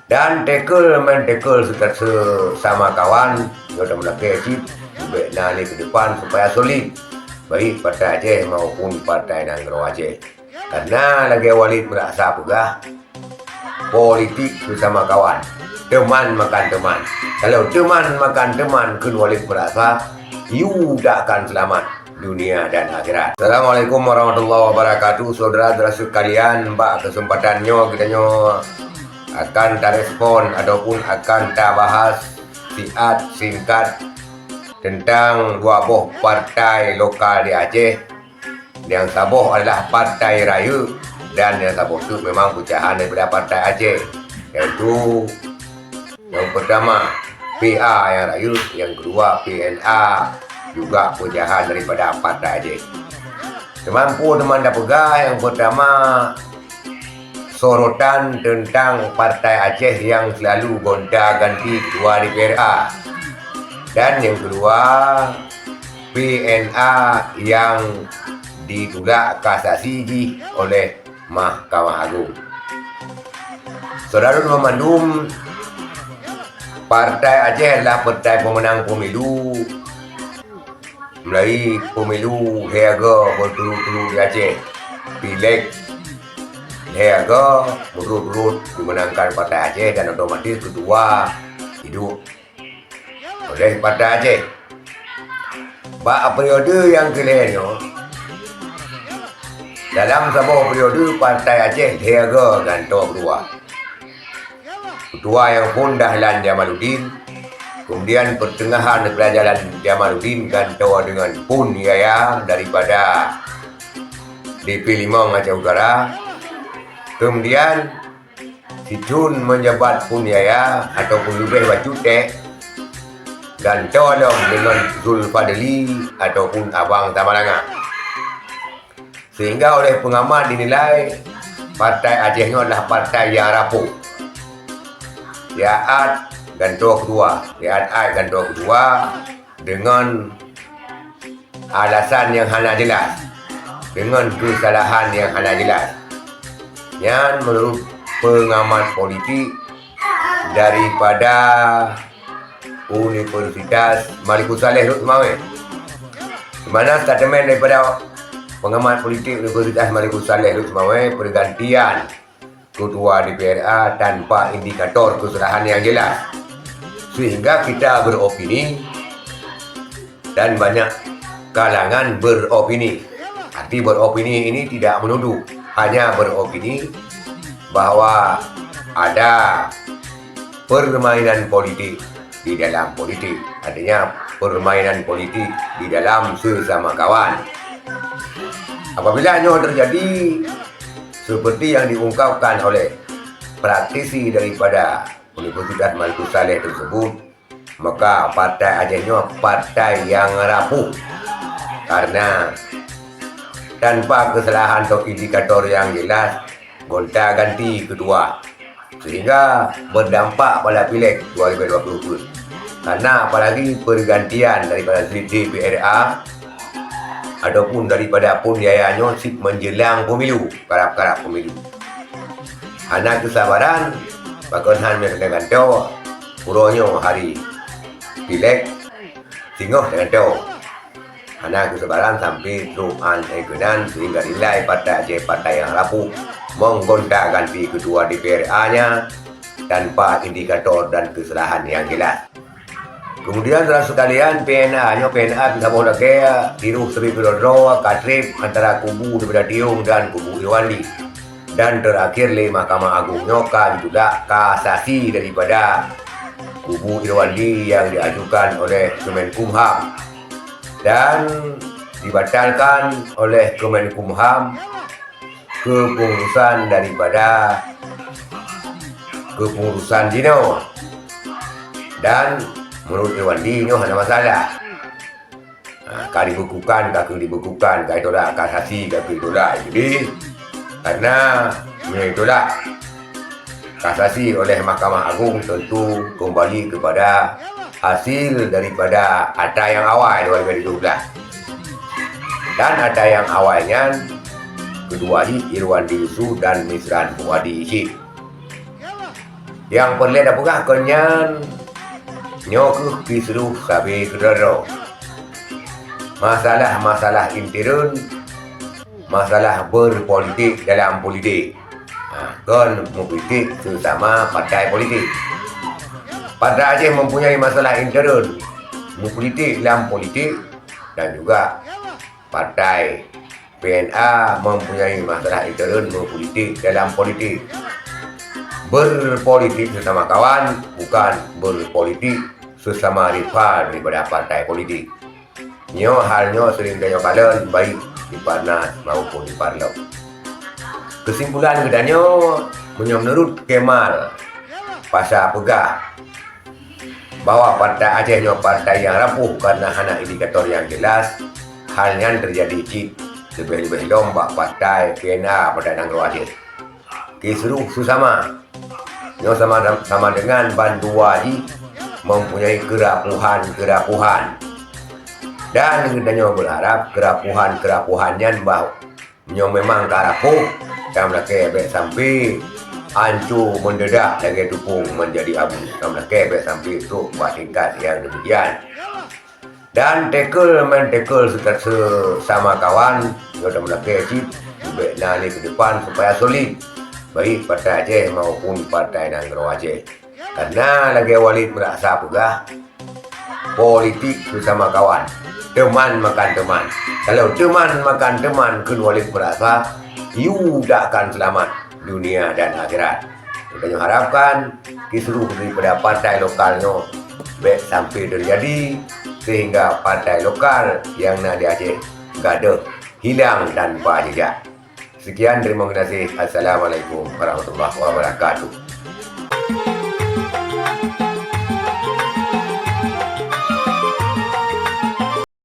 Dan main tackle sesama kawan sudah melakukan chip nali ke depan supaya solid baik partai Aceh maupun partai Nanggro Aceh. Karena lagi Walid merasa pegah politik bersama kawan, teman makan teman. Kalau teman makan teman, kun Walid merasa you tak akan selamat dunia dan akhirat. Assalamualaikum warahmatullahi wabarakatuh, saudara-saudara sekalian. Mbak kesempatannya kita akan respon ataupun akan bahas singkat tentang dua buah partai lokal di Aceh. Yang satu adalah Partai Raya dan yang satu itu memang pecahan daripada Partai Aceh, yaitu yang pertama PA yang Raya, yang kedua PNA juga pecahan daripada Partai Aceh. Teman dah pegang yang pertama sorotan tentang Partai Aceh yang selalu gonta-ganti ketua di PRA, dan yang kedua PNA yang ditolak kasasi oleh Mahkamah Agung. Saudara memandum, Partai Aceh adalah partai pemenang pemilu melalui pemilu Heaga berturut-turut di Aceh. Pileg Heaga berturut-turut dimenangkan Partai Aceh dan otomatis kedua hidup oleh Partai Aceh. Periode yang kelihnya dalam sebuah periode Partai Aceh Heaga gantung ketua yang pun Dahlan Jamaluddin, kemudian pertengahan daripada Jalan Jamaluddin gantung dengan Pun Yaya daripada DP 5 Aceh Utara. Kemudian si Jun menjabat Pun Yaya ataupun lebih baju tek dan tolong dengan Zulfadli ataupun Abang Tamalanga, sehingga oleh pengamat dinilai Partai Aceh ini adalah partai yang rapuh. Yaat gantung kedua dengan alasan yang hanya jelas, dengan kesalahan yang hanya jelas. Yang menurut pengamat politik daripada Universitas Malikus Saleh Lut Mawe, di mana statement daripada pengamat politik Universitas Malikus Saleh Lut Mawe, pergantian ketua di PRA tanpa indikator kesalahan yang jelas, sehingga kita beropini dan banyak kalangan beropini. Arti beropini ini tidak menuduh, hanya beropini bahwa ada permainan politik di dalam politik, artinya permainan politik di dalam sesama kawan. Apabila terjadi seperti yang diungkapkan oleh praktisi daripada Universitas Malikus Saleh tersebut, maka Partai Aceh partai yang rapuh karena tanpa kesalahan atau indikator yang jelas gonta-ganti kedua, sehingga berdampak pada pileg 2020. Karena apalagi pergantian daripada DPRA ataupun daripada Pun Yaya menjelang pemilu, karap-karap pemilu. Anak kesabaran bakalan dengan tahu puronya hari pileg singoh dengan tahu. Anak kesabaran sampai teruan egenan sehingga nilai Partai Aceh partai yang rapuh menggonta-ganti kedua DPRA-nya tanpa indikator dan kesalahan yang jelas. Kemudian saudara sekalian, PNA bisa boleh kaya tiruh seri pilodro katrip antara kubu daripada Tiung dan kubu Irwandi. Dan terakhir le Mahkamah Agung nyokan juga kasasi daripada kubu Irwandi yang diajukan oleh Kemenkumham dan dibatalkan oleh Kemenkumham kepengurusan daripada kepengurusan Dino, dan menurut Irwandi ada masalah. Kau dibekukan, kau dibekukan, kau tolak kasasi, kau tolak. Jadi karena ditolak kasasi oleh Mahkamah Agung, tentu kembali kepada hasil daripada akta yang awal 2017. Dan akta yang awalnya kedua Irwandi Yusuf dan Misran Fuadi Isyid. Yang perlu ada pegah kenyan nyokuh kisruh sabi kedero. Masalah-masalah intern, masalah berpolitik dalam politik. Kon politik sesama partai politik. Partai Aceh mempunyai masalah intern, politik dalam politik, dan juga partai PNA mempunyai masalah intern politik dalam politik. Berpolitik sesama kawan, bukan berpolitik sesama rival daripada partai politik. Nyo halnya sering kanyo kalen baik di Parnas maupun di Parlau. Kesimpulan kedanyo menurut Kemal Pasar Pegah bahwa partai Aceh nyo partai yang rapuh karena hana indikator yang jelas. Hal yang terjadi cik lebih-lebih lomba partai PNA pada Nanggro Aceh. Kisruh susama nyo sama dengan bantuan mempunyai kerapuhan. Dan kita berharap kerapuhannya bahwa nyo memang karapuh dan mereka sampai ancu mendadak lagi tupung menjadi abu dan mereka sampai itu tingkat yang demikian. Dan tackle sesama kawan nyo dan mereka cip nali ke depan supaya solid baik partai Aceh maupun partai Nanggro Aceh. Karena lagi Walid merasa pegah politik bersama kawan, teman makan teman. Kalau teman makan teman, kun Walid merasa you tak akan selamat dunia dan akhirat. Kita harapkan kisruh daripada partai lokalnya baik sampai terjadi sehingga partai lokal yang ada di Aceh gada hilang tanpa jejak. Sekian, terima kasih. Assalamualaikum warahmatullahi wabarakatuh.